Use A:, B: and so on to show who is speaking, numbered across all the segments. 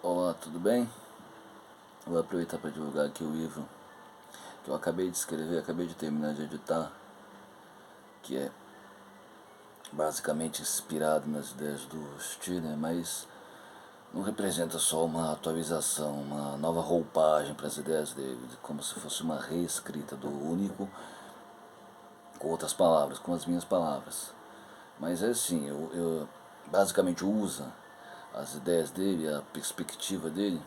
A: Olá, tudo bem? Vou aproveitar para divulgar aqui o livro que eu acabei de escrever, acabei de terminar de editar, que é basicamente inspirado nas ideias do Stirner, mas não representa só uma atualização, uma nova roupagem para as ideias dele, como se fosse uma reescrita do Único, com outras palavras, com as minhas palavras. Mas é assim, eu basicamente usa as ideias dele, a perspectiva dele,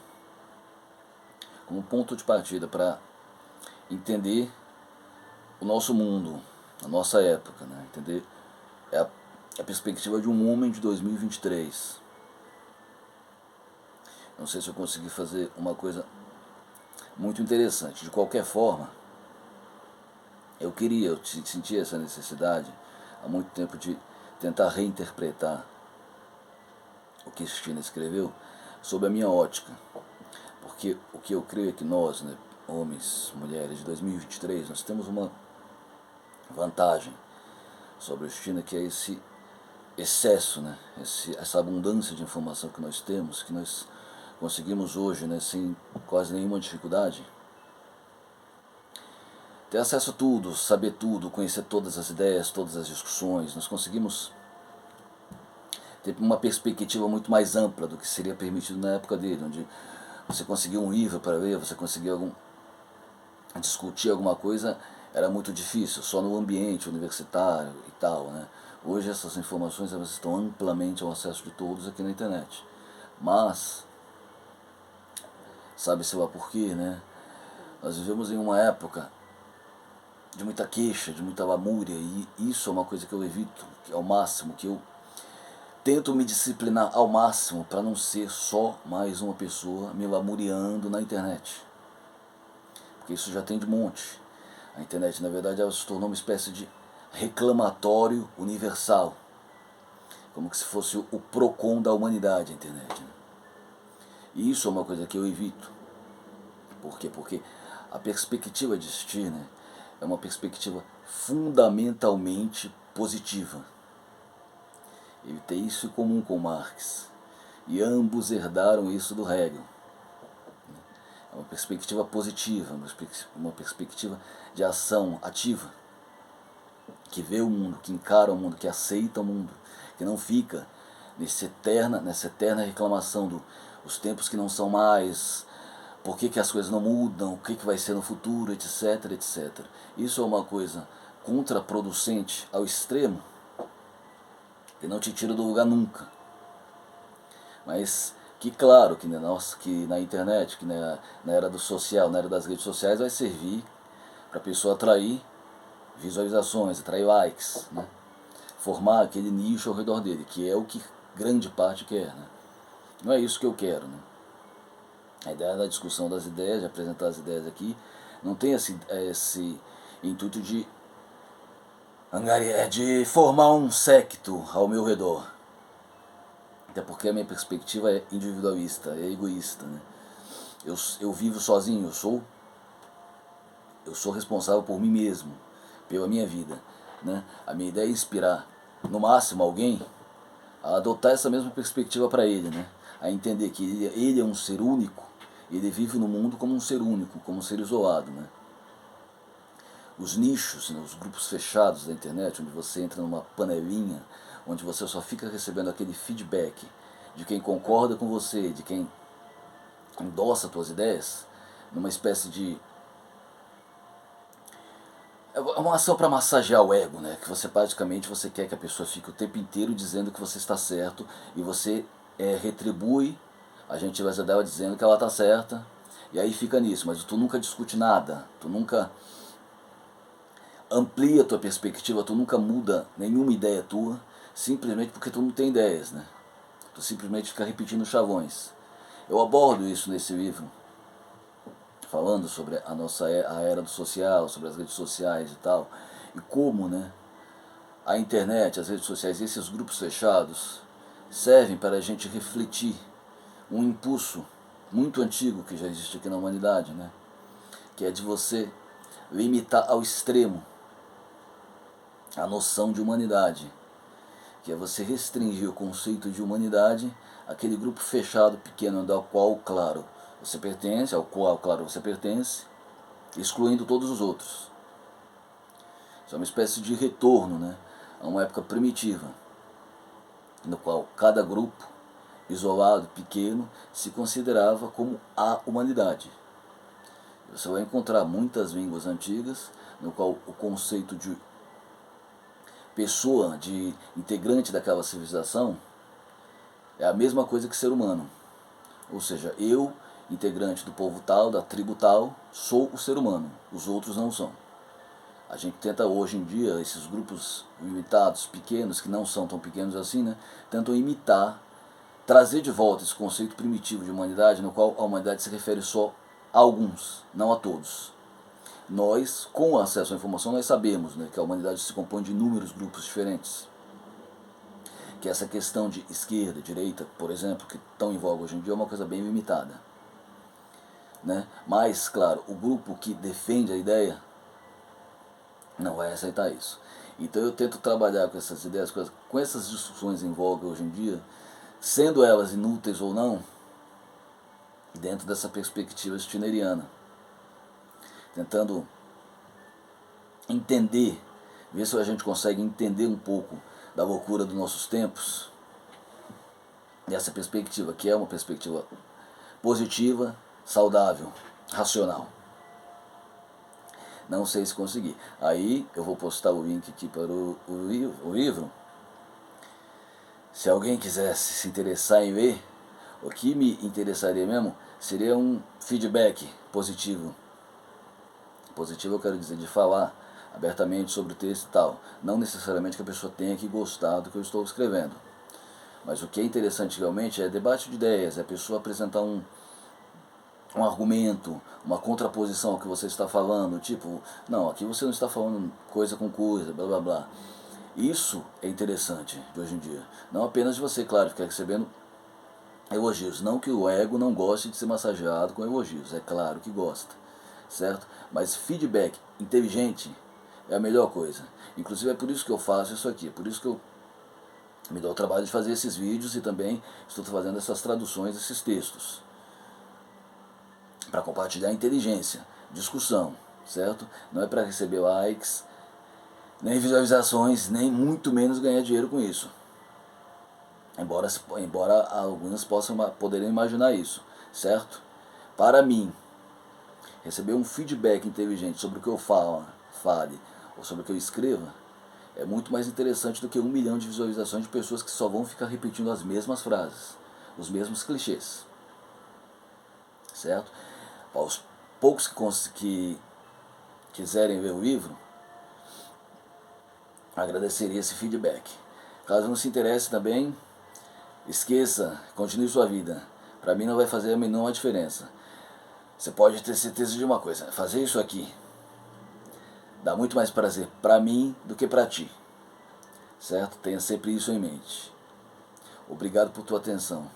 A: como ponto de partida para entender o nosso mundo, a nossa época, né? Entender a perspectiva de um homem de 2023. Não sei se eu consegui fazer uma coisa muito interessante. De qualquer forma, eu sentia essa necessidade há muito tempo de tentar reinterpretar o que Stirner escreveu sob a minha ótica. Porque o que eu creio é que nós, né, homens, mulheres de 2023, nós temos uma vantagem sobre o Stirner, que é esse excesso, né, essa abundância de informação que nós temos, que nós conseguimos hoje, né, sem quase nenhuma dificuldade, ter acesso a tudo, saber tudo, conhecer todas as ideias, todas as discussões. Nós conseguimos ter uma perspectiva muito mais ampla do que seria permitido na época dele, onde você conseguia um livro para ler, você conseguia discutir alguma coisa, era muito difícil, só no ambiente universitário e tal, né? Hoje essas informações elas estão amplamente ao acesso de todos aqui na internet. Mas, sabe-se lá por quê, né? Nós vivemos em uma época de muita queixa, de muita lamúria, e isso é uma coisa que eu evito ao máximo, que eu tento me disciplinar ao máximo para não ser só mais uma pessoa me lamuriando na internet. Porque isso já tem de monte. A internet, na verdade, ela se tornou uma espécie de reclamatório universal. Como se fosse o PROCON da humanidade, a internet. Né? E isso é uma coisa que eu evito. Por quê? Porque a perspectiva de Stirner é uma perspectiva fundamentalmente positiva. Ele tem isso em comum com Marx. E ambos herdaram isso do Hegel. É uma perspectiva positiva, uma perspectiva de ação ativa, que vê o mundo, que encara o mundo, que aceita o mundo, que não fica nessa eterna reclamação dos tempos que não são mais, por que as coisas não mudam, o que vai ser no futuro, etc, etc. Isso é uma coisa contraproducente ao extremo, que não te tira do lugar nunca. Mas que claro que na internet, que na era do social, na era das redes sociais, vai servir para a pessoa atrair visualizações, atrair likes, né? Formar aquele nicho ao redor dele, que é o que grande parte quer. Né? Não é isso que eu quero. Né? A ideia da discussão das ideias, de apresentar as ideias aqui, não tem esse intuito de formar um séquito ao meu redor. Até porque a minha perspectiva é individualista, é egoísta. Né? Eu vivo sozinho, eu sou responsável por mim mesmo, pela minha vida. Né? A minha ideia é inspirar, no máximo, alguém a adotar essa mesma perspectiva para ele, né? A entender que ele é um ser único, ele vive no mundo como um ser único, como um ser isolado. Né? Os nichos, né, os grupos fechados da internet, onde você entra numa panelinha, onde você só fica recebendo aquele feedback de quem concorda com você, de quem endossa suas ideias, numa espécie de... É uma ação para massagear o ego, né? Que você basicamente você quer que a pessoa fique o tempo inteiro dizendo que você está certo e você retribui a gentileza dela dizendo que ela está certa, e aí fica nisso, mas tu nunca discute nada, tu nunca amplia a tua perspectiva, tu nunca muda nenhuma ideia tua, simplesmente porque tu não tem ideias, né? Tu simplesmente fica repetindo chavões. Eu abordo isso nesse livro, falando sobre a era do social, sobre as redes sociais e tal, e como, né, a internet, as redes sociais, esses grupos fechados servem para a gente refletir um impulso muito antigo que já existe aqui na humanidade, né, que é de você limitar ao extremo a noção de humanidade, que é você restringir o conceito de humanidade aquele grupo fechado, pequeno, ao qual, claro, você pertence, excluindo todos os outros. Isso é uma espécie de retorno, né, a uma época primitiva, no qual cada grupo, isolado, pequeno, se considerava como a humanidade. Você vai encontrar muitas línguas antigas, no qual o conceito de pessoa, de integrante daquela civilização, é a mesma coisa que ser humano. Ou seja, eu, integrante do povo tal, da tribo tal, sou o ser humano, os outros não são. A gente tenta hoje em dia, esses grupos limitados, pequenos, que não são tão pequenos assim, né, tentam imitar, trazer de volta esse conceito primitivo de humanidade, no qual a humanidade se refere só a alguns, não a todos. Nós, com o acesso à informação, nós sabemos, né, que a humanidade se compõe de inúmeros grupos diferentes. Que essa questão de esquerda, direita, por exemplo, que estão em voga hoje em dia, é uma coisa bem limitada. Né? Mas, claro, o grupo que defende a ideia não vai aceitar isso. Então eu tento trabalhar com essas ideias, com essas discussões em voga hoje em dia, sendo elas inúteis ou não, dentro dessa perspectiva stineriana. Tentando entender, ver se a gente consegue entender um pouco da loucura dos nossos tempos, dessa perspectiva, que é uma perspectiva positiva, saudável, racional. Não sei se conseguir. Aí eu vou postar o link aqui para o livro. Se alguém quisesse se interessar em ler, o que me interessaria mesmo seria um feedback positivo. Positivo eu quero dizer de falar abertamente sobre o texto e tal. Não necessariamente que a pessoa tenha que gostar do que eu estou escrevendo. Mas o que é interessante realmente é debate de ideias, é a pessoa apresentar um argumento, uma contraposição ao que você está falando, tipo, não, aqui você não está falando coisa com coisa, blá blá blá. Isso é interessante de hoje em dia. Não apenas de você, claro, ficar recebendo elogios. Não que o ego não goste de ser massageado com elogios, é claro que gosta, certo? Mas feedback inteligente é a melhor coisa. Inclusive é por isso que eu faço isso aqui, é por isso que eu me dou o trabalho de fazer esses vídeos e também estou fazendo essas traduções desses textos. Para compartilhar inteligência, discussão, certo? Não é para receber likes, nem visualizações, nem muito menos ganhar dinheiro com isso. Embora alguns poderem imaginar isso, certo? Para mim, receber um feedback inteligente sobre o que eu fale, ou sobre o que eu escreva, é muito mais interessante do que 1 milhão de visualizações de pessoas que só vão ficar repetindo as mesmas frases, os mesmos clichês, certo? Aos poucos que quiserem ver o livro, agradeceria esse feedback. Caso não se interesse também, esqueça, continue sua vida. Para mim não vai fazer a menor diferença. Você pode ter certeza de uma coisa, fazer isso aqui dá muito mais prazer para mim do que para ti, certo? Tenha sempre isso em mente. Obrigado por tua atenção.